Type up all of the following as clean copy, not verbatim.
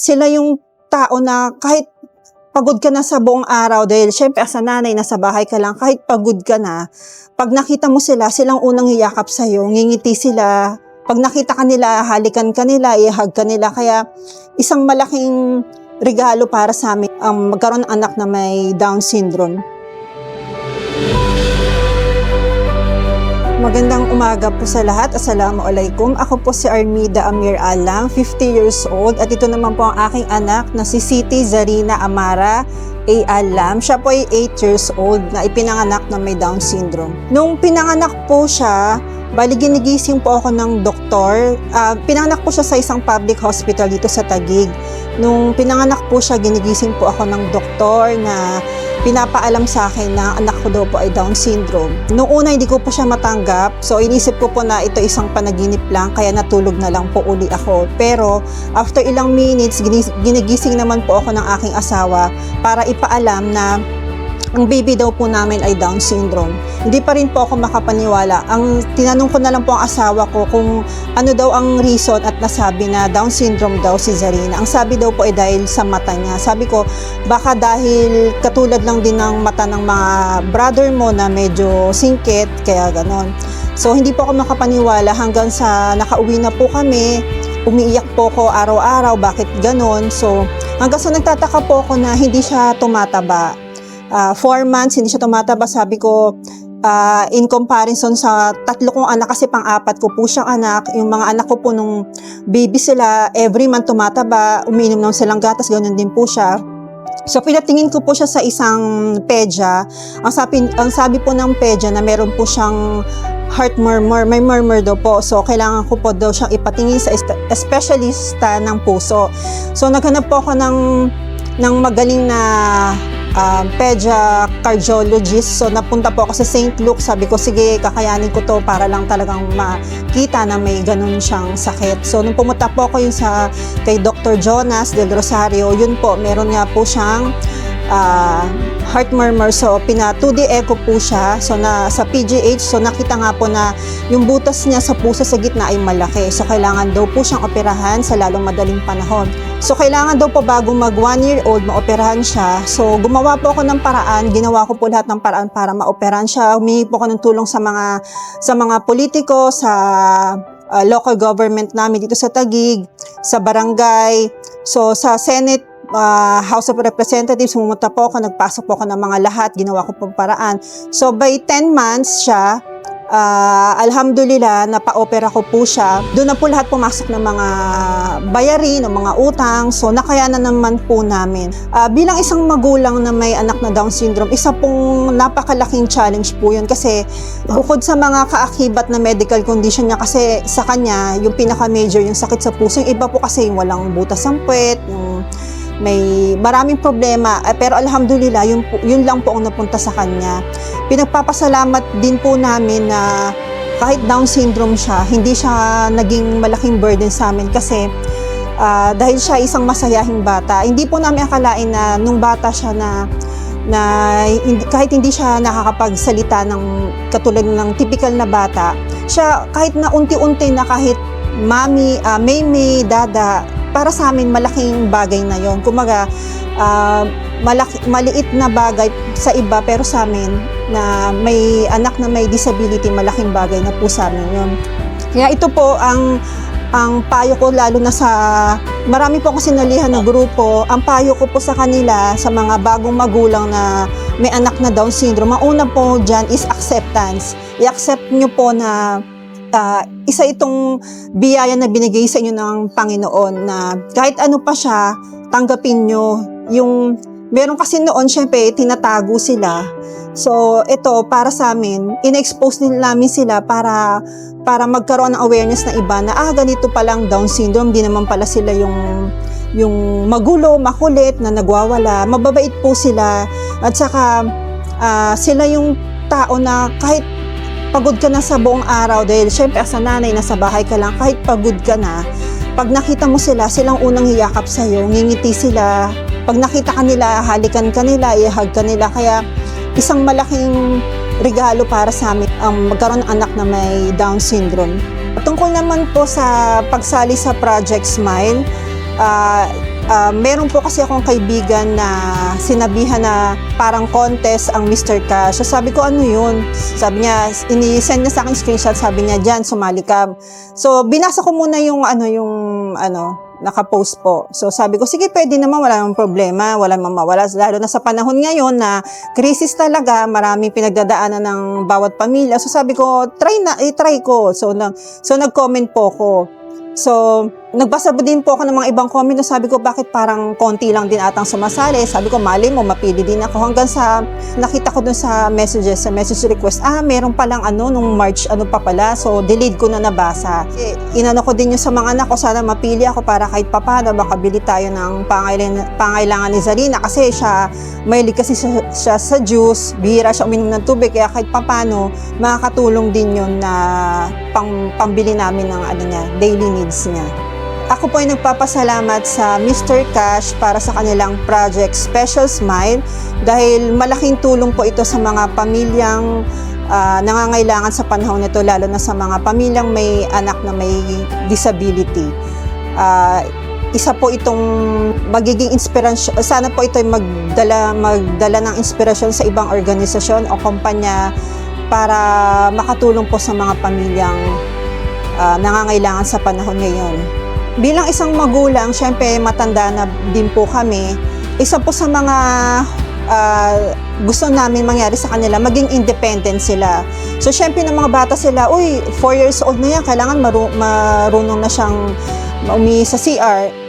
sila yung tao na kahit pagod ka na sa buong araw, dahil syempre as a nanay, nasa bahay ka lang, kahit pagod ka na, pag nakita mo sila, silang unang hiyakap sa'yo, ngingiti sila. Pag nakita ka nila, halikan ka nila, i-hug ka nila. Kaya isang malaking regalo para sa amin ang magkaroon ng anak na may Down syndrome. Magandang umaga po sa lahat. Assalamualaikum. Ako po si Armida Amir Alang, 50 years old. At ito naman po ang aking anak na si Siti Zarina Amara A. Alam. Siya po ay 8 years old na ipinanganak na may Down syndrome. Nung pinanganak po siya, bali ginigising po ako ng doktor. Pinanganak po siya sa isang public hospital dito sa Taguig. Nung pinanganak po siya, ginigising po ako ng doktor na pinapaalam sa akin na anak ko daw po ay Down syndrome. Noong una, hindi ko po siya matanggap. So, inisip ko po na ito isang panaginip lang, kaya natulog na lang po uli ako. Pero, after ilang minutes, ginigising naman po ako ng aking asawa para ipaalam na ang baby daw po namin ay Down syndrome. Hindi pa rin po ako makapaniwala. Ang tinanong ko na lang po ang asawa ko kung ano daw ang reason at nasabi na Down syndrome daw si Zarina. Ang sabi daw po ay dahil sa mata niya. Sabi ko, baka dahil katulad lang din ng mata ng mga brother mo na medyo singkit, kaya ganon. So hindi po ako makapaniwala hanggang sa nakauwi na po kami. Umiiyak po ko araw-araw, bakit ganon? So hanggang sa nagtataka po ako na hindi siya tumataba. 4 months, hindi siya tumataba. Sabi ko, in comparison sa 3 kong anak, kasi pang-4 ko po siyang anak, yung mga anak ko po nung baby sila, every month tumataba, umiinom ng silang gatas, ganoon din po siya. So, pinatingin ko po siya sa isang pedya. Ang sabi po ng pedya na meron po siyang heart murmur, may murmur daw po. So, kailangan ko po daw siyang ipatingin sa specialista ng puso. So, naghanap po ako ng magaling na pedia cardiologist. So napunta po ako sa St. Luke. Sabi ko, sige, kakayanin ko to para lang talagang makita na may ganun siyang sakit. So nung pumunta po ako kay Dr. Jonas Del Rosario, yun po, meron nga po siyang heart murmur. So 2D echo po siya. So sa PGH, so nakita nga po na yung butas niya sa puso sa gitna ay malaki. So kailangan daw po siyang operahan sa lalong madaling panahon. So kailangan daw po bago mag 1 year old maoperahan siya. So gumawa po ako ng paraan, ginawa ko po lahat ng paraan para maoperahan siya. Humingi po ako ng tulong sa mga politiko, sa local government namin dito sa Taguig, sa barangay. So sa Senate, House of Representatives, pumunta po ako, nagpasok po ako ng mga lahat, ginawa ko po paraan. So by 10 months siya, alhamdulillah, napa-opera ko po siya. Doon na po lahat pumasok ng mga bayarin, ng mga utang. So nakayanan naman po namin. Bilang isang magulang na may anak na Down syndrome, isa pong napakalaking challenge po yun. Kasi bukod sa mga kaakibat na medical condition niya, kasi sa kanya, yung pinaka-major, yung sakit sa puso. Yung iba po kasi yung walang butas ng puwet, yung may maraming problema, pero alhamdulillah, yun lang po ang napunta sa kanya. Pinagpapasalamat din po namin na kahit Down syndrome siya, hindi siya naging malaking burden sa amin kasi dahil siya isang masayahing bata. Hindi po namin akalain na nung bata siya kahit hindi siya nakakapagsalita ng katulad ng typical na bata, siya kahit na unti-unti na kahit mami, meme, dada, para sa amin, malaking bagay na yon. Kumaga, maliit na bagay sa iba, pero sa amin, na may anak na may disability, malaking bagay na po sa amin yun. Kaya ito po, ang payo ko, lalo na sa, marami po akong sinalihan na grupo, ang payo ko po sa kanila, sa mga bagong magulang na may anak na Down syndrome, ang una po dyan is acceptance. I-accept nyo po na isa itong biyaya na binigay sa inyo ng Panginoon na kahit ano pa siya, tanggapin nyo. Yung meron kasi noon, syempre, tinatago sila. So, ito, para sa amin, in-expose namin sila para magkaroon ng awareness na iba na, ganito palang Down syndrome, di naman pala sila yung magulo, makulit, na nagwawala. Mababait po sila. At saka, sila yung tao na kahit pagod ka na sa buong araw, dahil syempre as a nanay, nasa bahay ka lang, kahit pagod ka na, pag nakita mo sila, silang unang hiyakap sa'yo, ngingiti sila. Pag nakita ka nila, halikan ka nila, i-hug ka nila. Kaya isang malaking regalo para sa amin ang magkaroon ng anak na may Down syndrome. Tungkol naman po sa pagsali sa Project Smile, Meron po kasi akong kaibigan na sinabihan na parang contest ang Mr. Cash. So sabi ko, ano yun? Sabi niya, ini-send niya sa akin screenshot, sabi niya, dyan, sumali ka. So binasa ko muna yung nakapost po. So sabi ko, sige, pwede naman, wala namang problema, wala namang mawala. Lalo na sa panahon ngayon na krisis talaga, maraming pinagdadaanan ng bawat pamilya. So sabi ko, try ko. So nag-comment po ko. So, nagbasa din po ako ng mga ibang comment na sabi ko, bakit parang konti lang din atang sumasali? Sabi ko, mali mo, mapili din ako. Hanggang sa nakita ko dun sa message request, meron palang nung March, pa pala. So, delayed ko na nabasa. Inano ko din yung sa mga anak ko, sana mapili ako para kahit papano, makabili tayo ng pangailangan ni Zarina. Kasi siya, mahilig kasi siya sa juice, bihira siya uminom ng tubig, kaya kahit papano, makakatulong din yun na pambili namin ng daily needs niya. Ako po ay nagpapasalamat sa Mr. Cash para sa kanilang project Special Smile dahil malaking tulong po ito sa mga pamilyang nangangailangan sa panahon nito, lalo na sa mga pamilyang may anak na may disability. Isa po itong magiging inspirasyon, sana po ito ay magdala ng inspirasyon sa ibang organisasyon o kumpanya para makatulong po sa mga pamilyang nangangailangan sa panahon ngayon. Bilang isang magulang, syempre matanda na din po kami, isa po sa mga gusto namin mangyari sa kanila, maging independent sila. So syempre ng mga bata sila, 4 years old na yan, kailangan marunong na siyang umihi sa CR.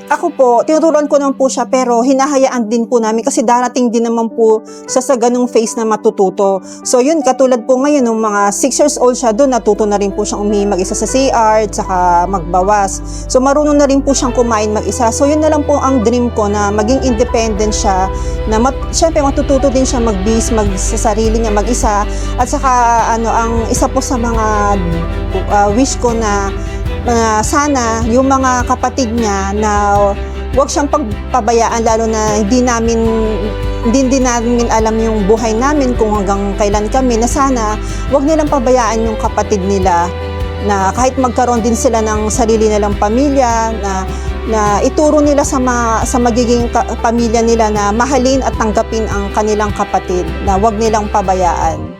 Ako po, tinuturuan ko naman po siya, pero hinahayaan din po namin kasi darating din naman po sa ganung phase na matututo. So yun, katulad po ngayon, nung mga 6 years old siya, doon natuto na rin po siyang umihi mag-isa sa CR, tsaka magbawas. So marunong na rin po siyang kumain mag-isa. So yun na lang po ang dream ko, na maging independent siya, na syempre matututo din siya mag-bis, sa sarili niya mag-isa. At saka ang isa po sa mga wish ko na sana yung mga kapatid niya na huwag siyang pagpabayaan, lalo na hindi din namin alam yung buhay namin kung hanggang kailan kami, na sana huwag nilang pabayaan yung kapatid nila, na kahit magkaroon din sila ng sarili nilang pamilya, na ituro nila sa magiging pamilya nila na mahalin at tanggapin ang kanilang kapatid, na huwag nilang pabayaan.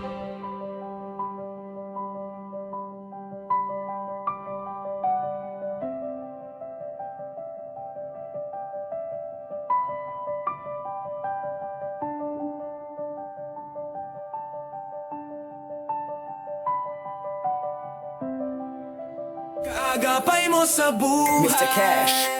Kaagapay mo sa buhay, Mr. Cash.